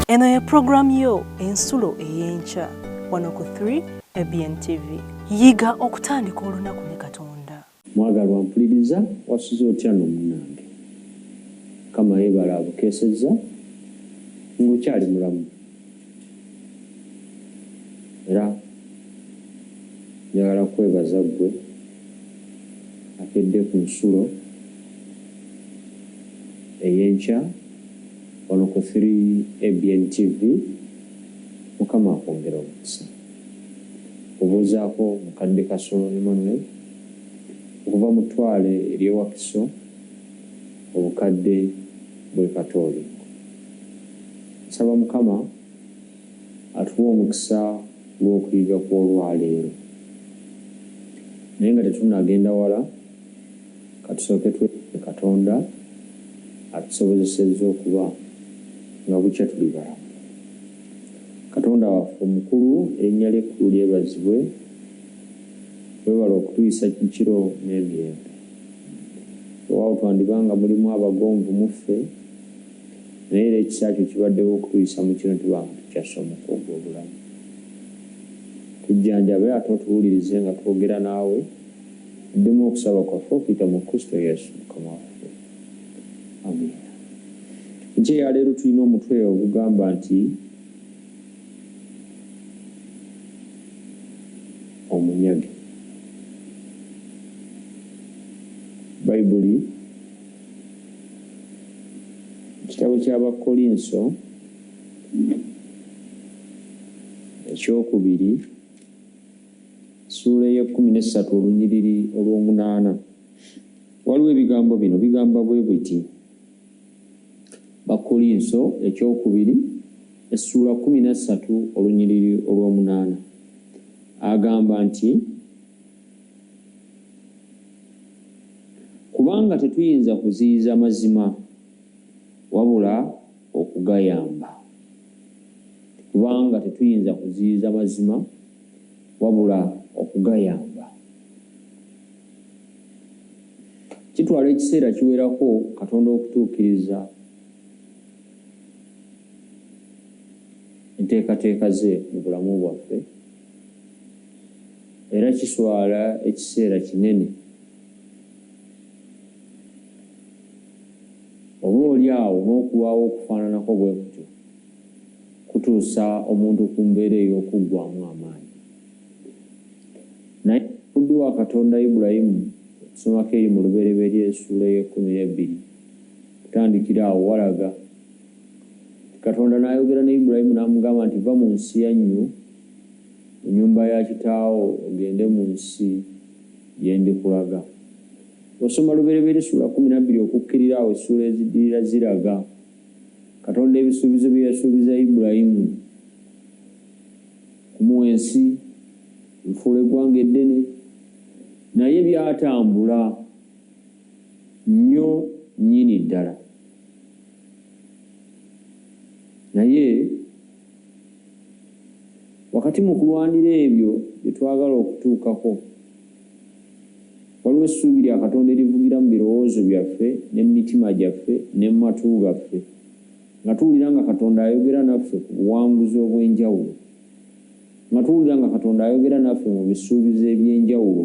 Eno ye program yo ensulo eyenkya wano ku 3 ABN TV. Yiga okutandika olunaku ne Katonda. Mwagalwa mpuliriza wasuze otya n'omunnange. Kama yebala abukesezza ng'okyali mulamu. Era njagala kwebaza ggwe akedde ku nsulo eyenkya wano ku 3 ABN TV. Mukama akwongera omukisa. Obuuzaako mukadde Kasolo Emmanuel okuva mu ttwale ery'ewakiso obukadde bwe Katoliko. Nsaba Mukama atuwa omukisa gw'okuyiga kw'olwaleero. Naye nga tetunnagenda wala, katusooke twetaaga Katonda atusobozesezza okuba nga bukya tuli balamu. Katonda waffe omukulu, erinnya lye ekkulu lyebazibwe, weewala okutuyisa kiro n'emirembe. Waawo twandibanga mulimu abagonvu mu ffe, naye era ekisa kyo kibaddewo okutuyisa mu kino tubanga tukyasomoka ogw'obulamu. Tujjanjabe ate otuwulirize nga twogera naawe, tuddemu okusaba kwaffe okuyita mu Kristo Yesu Mukama waffe. Amiina. Nkya ya leero tulina omutwe ogugamba nti omunyage. Bayibuli ekitabo ky'Abakolinso ekyokubiri ssuula ey'e13 olunyiriri olw'omunaana. Waliwo ebigambo bino bigamba bwe biti. Bakolinso ekyokubiri essuula 13 olunyiriri olw'omunaana. Agamba nti kubanga tetuyinza kuziyiza mazima wabula okugayamba. Kubanga tetuyinza kuziyiza mazima wabula okugayamba. Kitwala ekiseera kiwerako Katonda okutuukiriza enteekateeka ze mu bulamu bwaffe, era kiswala ekiseera kinene oba oli awo n'okulwawo okufaananako bwe kutyo kutuusa omuntu ku mbeera ey'okuggwaamu amaanyi. Naye omuddu wa Katonda Ibulayimu, okusomako eri mu lubereberye essuula ey'e12 kutandikira awo walaga Katonda n'ayogera ne Ibulayimu n'amugamba nti va mu nsi yannyu, mu nnyumba ya kitaawo, ogende mu nsi gye ndikulaga. Osoma lubereberye essuula 12 okukkirira awo essuula eziddirira ziraga Katonda ebisuubizo bye yasuubiza Ibulayimu kumuwa ensi, nfuula eggwanga eddene, naye byatambula nnyo nnyini ddala. Naye wakati mu kulwanira ebyo bye twagala okutuukako, waliwo essuubi lya Katonda erivugira mu birowoozo byaffe n'emitima gyaffe ne mu matu gaffe, nga tuwulira nga Katonda ayogera naffe ku buwanguzi obw'enjawulo, nga tuwulira nga Katonda ayogera naffe mu bisuubizo eby'enjawulo.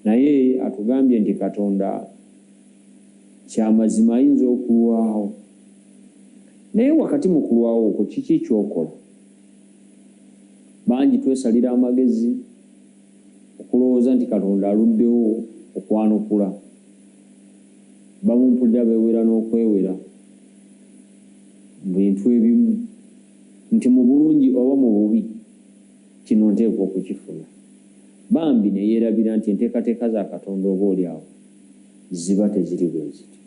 Naye atugambye nti Katonda kyamazima ayinza okulwawo. Naye wakati mu kulwawo okwo kiki ky'okola? Bangi twesalira amagezi okulowooza nti Katonda aluddewo okwanukula. Bamumpulira beewera n'okwewera mu bintu ebimu, nti mu bulungi oba mu bubi kino nteekwa okukifuna. Bambi ne yeerabira nti enteekateeka za Katonda oba oli awo ziba teziri bwe ziti.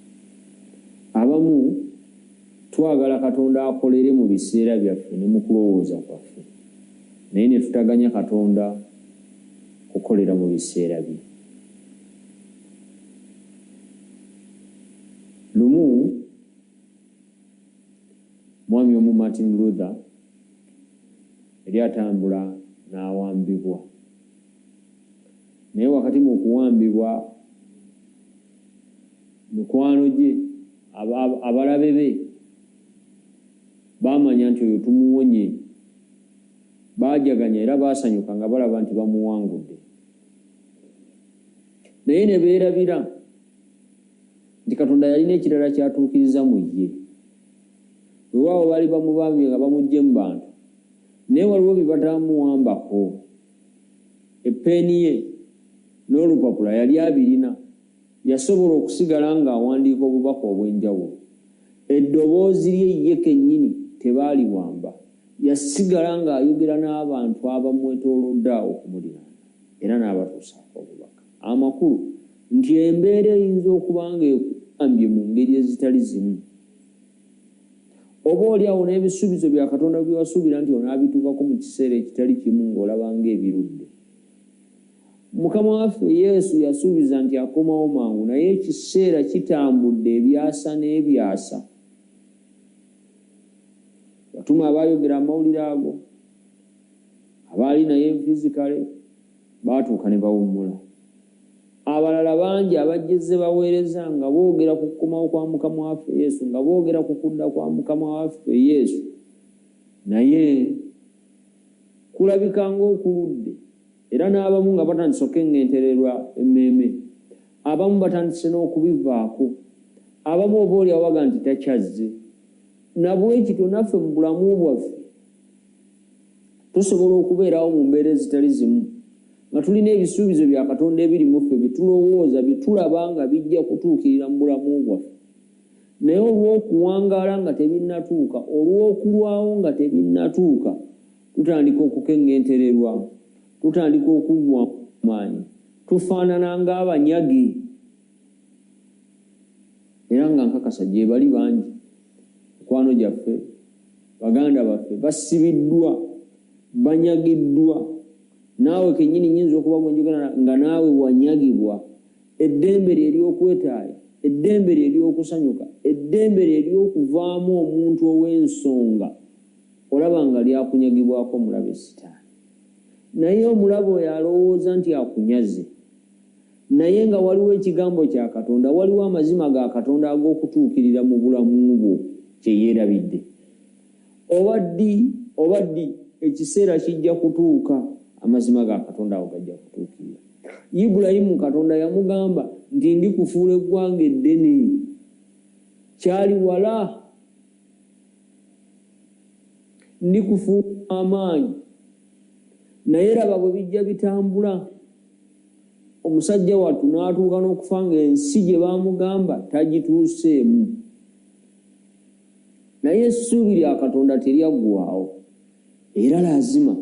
Abamu twagala Katonda akolere mu biseera byaffe ne mu kulowooza kwaffe, naye ne tutaganya Katonda kukolera mu biseera bye. Lumu mwami omu Martin Luther yali atambula n'awambibwa, naye wakati mu kuwambibwa mikwano gye abalabe be baamanya nti oyo tumuwonye, baajaganya era baasanyuka nga balaba nti bamuwangudde. Naye ne beerabira nti Katonda yalina ekirala kyatuukiriza mu ye. Weewaawo baali bamubambye nga bamuggye mu bantu, naye waliwo bye bataamuwambako. Eppeeni ye n'olupapula yali abirina, yasobola okusigala ng'awandiika obubaka obw'enjawulo. Eddoboozi lye ye kennyini tebaaliwamba, yasigala ng'ayogera n'abantu abamwetoolodde awo okumuliraana era n'abatuusaako obubaka. Amakulu nti embeera eyinza okuba ng'ekugambye mu ngeri ezitali zimu, oba oli awo n'ebisuubizo bya Katonda bye wasuubira nti onaabituukako mu kiseera ekitali kimu ng'olaba ng'ebirudde. Mukama waffe Yesu yasuubiza nti akomawo mangu, naye ekiseera kitambudde ebyasa n'ebyasa. Batuma abaayogera amawulire ago, abaali naye fizikale baatuuka ne bawummula. Abalala bangi abajjeze baweereza nga boogera ku kukomawo kwa Mukama waffe Yesu, nga boogera ku kudda kwa Mukama waffe Yesu, naye kulabika ng'okuludde. Era n'abamu nga batandise okwengentererwa emmeeme, abamu batandise n'okubivaako, abamu oba oli awaga nti takyazze. Nabwekityo naffe mu bulamu bwaffe tusobola okubeerawo mu mbeera ezitali zimu, nga tulina ebisuubizo bya Katonda ebiri mu ffe bye tulowooza bye tulaba nga bijja kutuukirira mu bulamu bwaffe, naye olw'okuwangaala nga tebinnatuuka, olw'okulwawo nga tebinnatuuka, tutandika okukengentererwa, tutandika okugwa maanyi, tufaanana ng'abanyagi. Era nga nkakasa gye bali bangi, mukwano gyaffe, baganda baffe basibiddwa, banyagiddwa. Naawe kennyini nyinza okuba gwenjogera nga naawe wanyagibwa. Eddembe lye ery'okwetaaya, eddembe lye ery'okusanyuka, eddembe lye ery'okuvaamu omuntu ow'ensonga, olaba nga lyakunyagibwako omulabe Sitaani. Naye omulabe oyo alowooza nti akunyaze, naye nga waliwo ekigambo kya Katonda, waliwo amazima ga Katonda ag'okutuukirira mu bulamu bwo kye yeerabidde. Oba ddi ekiseera kijja kutuuka, amazima ga Katonda ago gajja kutuukirira. Ibulayimu Katonda yamugamba nti ndikufuula eggwanga eddene, kyali wala, ndikufuula amaanyi. Naye raba bwe bijja bitambula, omusajja wattu n'atuuka n'okufa ng'ensi gye baamugamba tagituuseemu. Naye essuubi lya Katonda teryaggwaawo, era lazima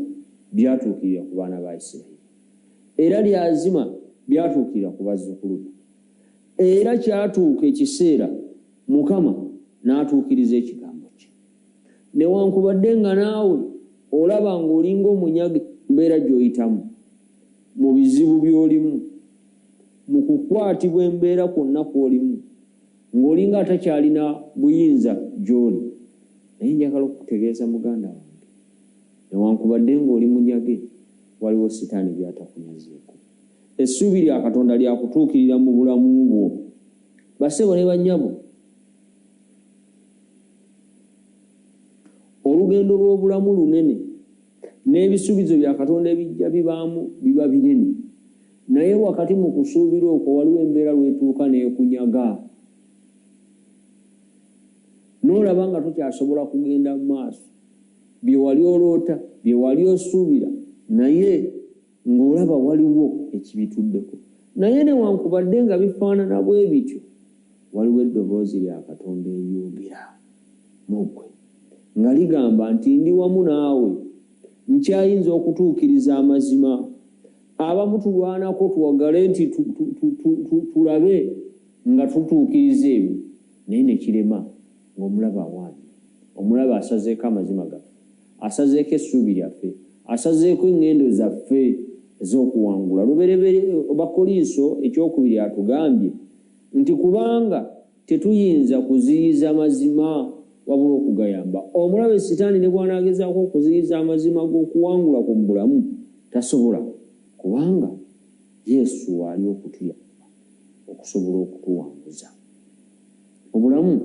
byatuukirira ku baana ba Isirayiri, era lyazima byatuukirira ku bazzukulu be. Era kyatuuka ekiseera Mukama n'atuukiriza ekigambo kye. Newankubadde nga naawe olaba ng'olinga omunyage mbeera gy'oyitamu, mu bizibu by'olimu, mu kukwatibwa embeera kwonna kw'olimu, ng'olinga atakyalina buyinza gy'oli, naye njagala okukutegeeza muganda wange, newankubadde ng'oli munyage, waliwo Sitaani by'atakunyazeeko. Essuubi lya Katonda lyakutuukirira mu bulamu bwo. Bassebo ne bannyabo, olugendo lw'obulamu lunene, n'ebisuubizo bya Katonda ebijja bibaamu biba binene, naye wakati mu kusuubira okwo waliwo embeera lwetuuka n'ekunyaga, n'olaba nga tokyasobola kugenda mu maaso. Bye wali oloota, bye wali osuubira, naye ng'olaba waliwo ekibituddeko. Naye newankubadde nga bifaanana bwe bityo, waliwo eddoboozi lya Katonda eryogera mu ggwe nga ligamba nti ndi wamu naawe, nkyayinza okutuukiriza amazima. Abamu tulwanako tuwagale nti tulabe nga tutuukiriza ebyo, naye ne kirema ng'omulaba awaani. Omulaba asazeeko amazima gaffe, asazeeko essuubi lyaffe, asazeeko engendo zaffe ez'okuwangula. Luberebere Bakolinso ekyokubiri atugambye nti kubanga tetuyinza kuziyiza mazima wabula okugayamba. Omulabe Sitaani ne bw'anaagezaako okuziyiza amazima g'okuwangula ku mu bulamu, tasobola, kubanga Yesu ali okutuyamba okusobola okutuwanguza. Obulamu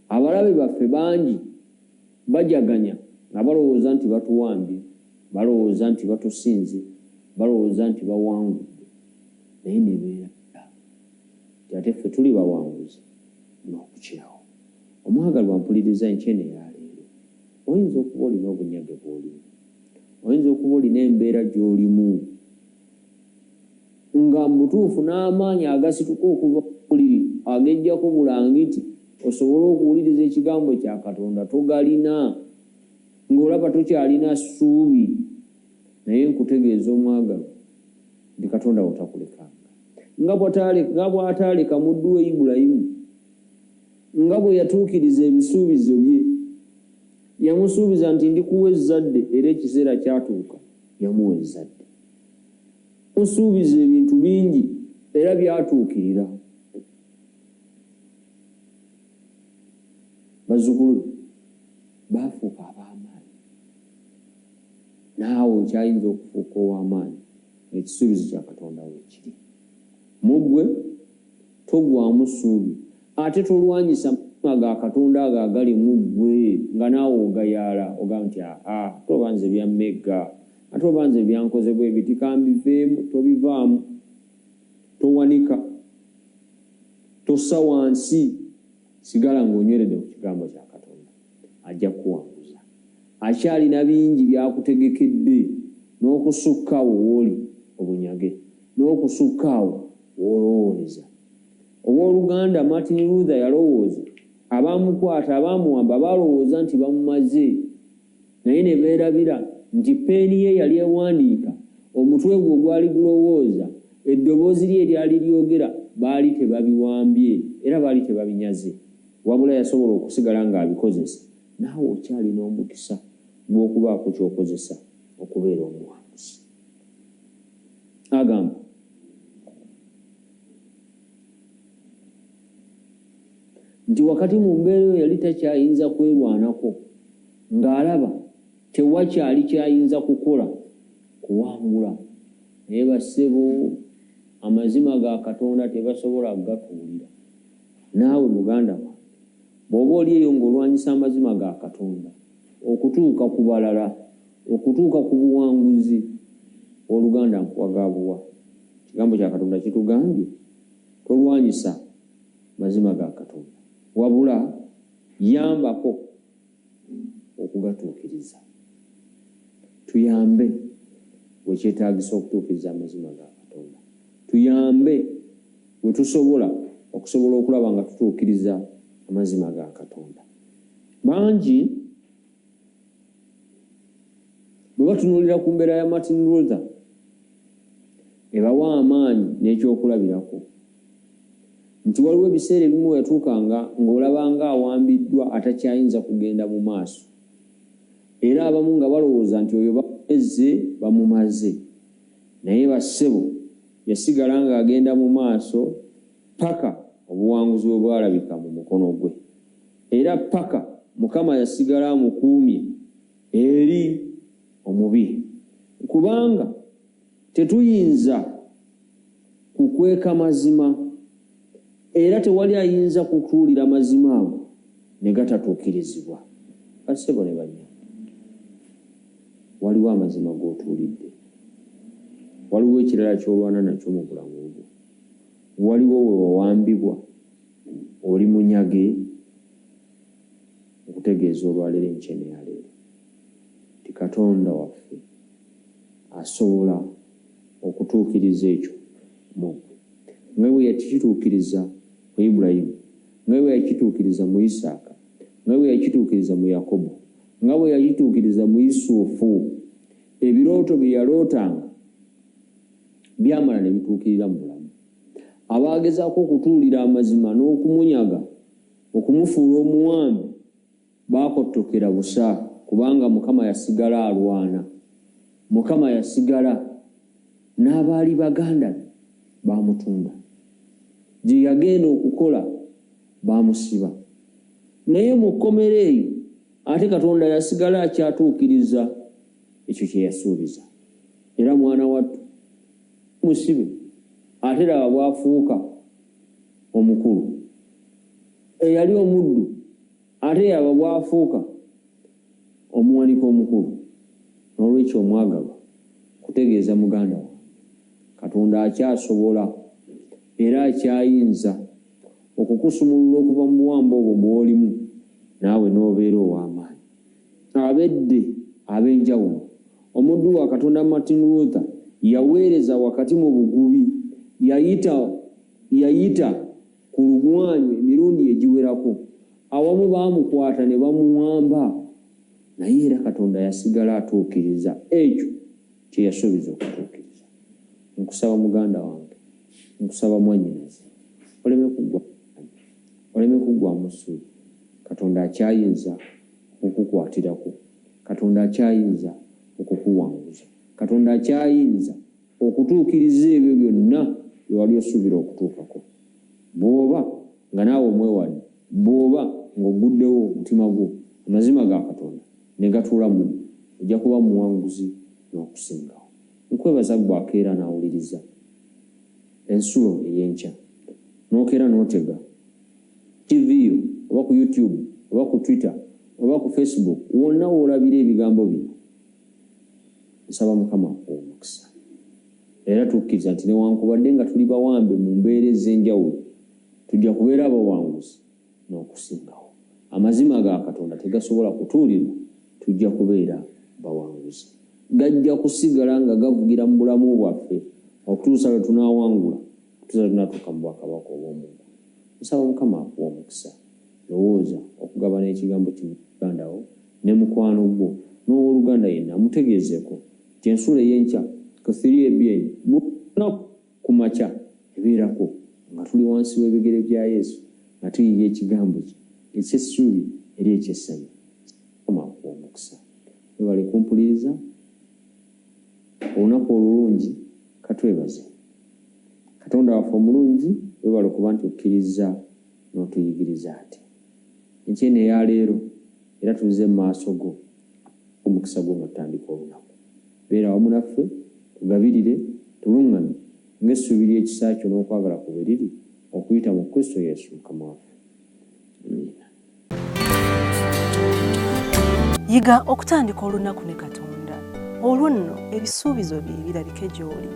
abalabe baffe bangi bajaganya nga balowooza nti batuwambye, balowooza nti batusinze, balowooza nti bawangudde, naye nebeera nti ate ffe tuli bawanguzi n'okukirawo. Omwagalwa, mpuliriza enkyene yaleero. Oyinza okuba olina obunyage bw'olimu, oyinza okuba olina embeera gy'olimu nga mutuufu n'amaanyi agasituka okuva buliri agejjako bulangiti osobole okuwuliriza ekigambo kya Katonda togalina, ng'olaba tokyalina ssuubi. Naye nkutegeeza omwagalwa nti Katonda wotakulekanga. Nga bw'ataaleka muddu we Ibulayimu, nga bwe yatuukiriza ebisuubizo bye, yamusuubiza nti ndikuwa ezzadde era ekiseera kyatuuka yamuwa ezzadde. Musuubiza ebintu bingi era byatuukirira. Bazzukulu baafuuka ab'amaanyi, naawe okyayinza okufuuka ow'amaanyi ekisuubizo kya Katonda weekiri. Muggwe togwamu ssuubi ate tolwanyisa ga Katonda ago agali muggwe nga naawe ogayaala ogamba nti ate obanze byammegga, ate obanze byankoze bwe biti kambiveemu. Tobivaamu, towanika, tossa wansi, sigala ng'onyweredde ku kigambo kya Katonda. Ajja kuwanguza. Akyalina bingi byakutegekedde n'okusukkaawo wooli obunyage, n'okusukkaawo woolowooleza. Owooluganda Martin Luther yalowooza, abaamukwata abaamuwamba balowooza nti bamumaze, naye ne beerabira nti peeni ye yali ewandiika, omutwe gwe ogwali gulowooza, eddoboozi lye eryali lyogera, baali tebabiwambye era baali tebabinyaze, wabula yasobola okusigala ng'abikozesa. Naawe okyalina omukisa gw'okubaako ky'okozesa okubeera omuwanguzi. Agamba nti wakati mu mbeera eyo yali takyayinza kwerwanako, ng'alaba tewakyali kyayinza kukola kuwangula. Naye bassebo, amazima ga Katonda tebasobola gatuulira. Naawe muganda wange, bw'oba oli eyo ng'olwanyisa amazima ga Katonda okutuuka ku balala, okutuuka ku buwanguzi, oluganda nkuwagaabuwa. Ekigambo kya Katonda kitugambye tolwanyisa mazima ga Katonda, wabula yambako okugatuukiriza. Tuyambe wekyetaagisa okutuukiriza amazima ga Katonda. Tuyambe we tusobola okusobola okulaba nga tutuukiriza amazima ga Katonda. Bangi bwe batunuulira ku mbeera ya Martin Luther ebawa amaanyi n'ekyokulabirako nti waliwo ebiseera ebimu yatuukanga ng'olabanga awambiddwa atakyayinza kugenda mu maaso, era abamu nga balowooza nti oyo bamumaze. Naye bassebo yasigala ng'agenda mu maaso paka obuwanguzi bwe bwalabika mu mukono gwe, era paka Mukama yasigala amukuumye eri omubi. Kubanga tetuyinza kukweka mazima, era tewali ayinza kutuulira mazima ago ne gatatuukirizibwa. Bassebo ne bannya, waliwo amazima g'otuulidde, waliwo ekirala ky'olwana nakyo mu bulamu bwo, waliwo we wawambibwa, oli munyage. Okutegeeza olwaleero enkyene yaleero ti Katonda waffe asobola okutuukiriza ekyo mugwe, nga bwe yakituukiriza mu Ibulayimu, nga bwe yakituukiriza mu Isaaka, nga bwe yakituukiriza mu Yakobo, nga bwe yakituukiriza mu Yusufu. Ebirooto bye yalootanga byamala ne bituukirira mu bulamu. Abaagezaako okutuulira amazima n'okumunyaga, okumufuula omuwambi, baakottokera busa, kubanga Mukama yasigala alwana. Mukama yasigala n'abaali baganda be baamutunda, gye yagenda okukola baamusiba. Naye mu kkomera eyo ate Katonda yasigala akyatuukiriza ekyo kye yasuubiza. Era mwana wattu musibe, ate laba bwafuuka omukulu. Eyali omuddu ate yaba bwafuuka omukulu n'olwekyo omwagalwa kutegeeza muganda wange Katonda akyasobola era akyayinza okukusumulula okuva mu buwambe obwo bw'olimu naawe n'obeera ow'amaanyi. Abedde ab'enjawulo omuddu wa Katonda Martin Luther yaweereza wakati mu bugubi, yayita ku lugwanyu emirundi egiwerako, awamu baamukwata ne bamuwamba, naye era Katonda yasigala atuukiriza ekyo kye yasuubiza okutuukiriza. Nkusaba muganda wange, nkusaba mwannyinaze, oleme kuggwa mu ssuubi. Katonda akyayinza okukukwatirako, Katonda akyayinza okukuwanguza, Katonda akyayinza okutuukiriza ebyo byonna bye wali osuubira okutuukako. Bw'oba nga naawe omwewadde, bw'oba ng'oguddewo omutima gwo amazima ga Katonda ne gatuula mu ojja kuba muwanguzi n'okusingawo. Nkwebaza ggwe akeera n'awuliriza ensulo ey'enkya, n'okeera n'otega TV yo oba ku YouTube oba ku Twitter oba ku Facebook, wonna woolabira ebigambo bino. Nsaba Mukama omukisa. Era tukkiriza nti newankubadde nga tuli bawambe mu mbeera ez'enjawulo, tujja kubeera abawanguzi n'okusingawo. Amazima ga Katonda tegasobola kutuulirwa, tujja kubeera bawanguzi. Gajja kusigala nga gavugira mu bulamu bwaffe okutuusa lwe tunaawangula, okutuusa lwe tunatuuka mu bwakabaka obw'omuntu. Nsaba Mukama akuwa omukisa. Lowooza okugabana ekigambo kino muganda wo ne mukwano gwo n'owooluganda yenna amutegeezeeko nti ensulo ey'enkya K3 ABN bonna ku makya ebeerako nga tuli wansi w'ebigere bya Yesu nga tuyiga ekigambo kye eky'essuubi eri eky'essanyu. Mukama akuwa omukisa. Webale kumpuliriza. Olunaku olulungi katwebaze. Katonda waffe omulungi, webale okuba nti okkiriza n'otuyigiriza ati enkyene eya leero era tuze mu maaso go omukisa gwo nga tutandika olunaku. Beera wamu naffe, tugabirire, tuluŋŋamye ng'essuubi ly'ekisa kyo n'okwagala ku bwe riri okuyita mu Kristo Yesu Mukama waffe. Amiina. Yiga okutandika olunaku ne Katonda. Olwo nno ebisuubizo bye birabike gy'oli.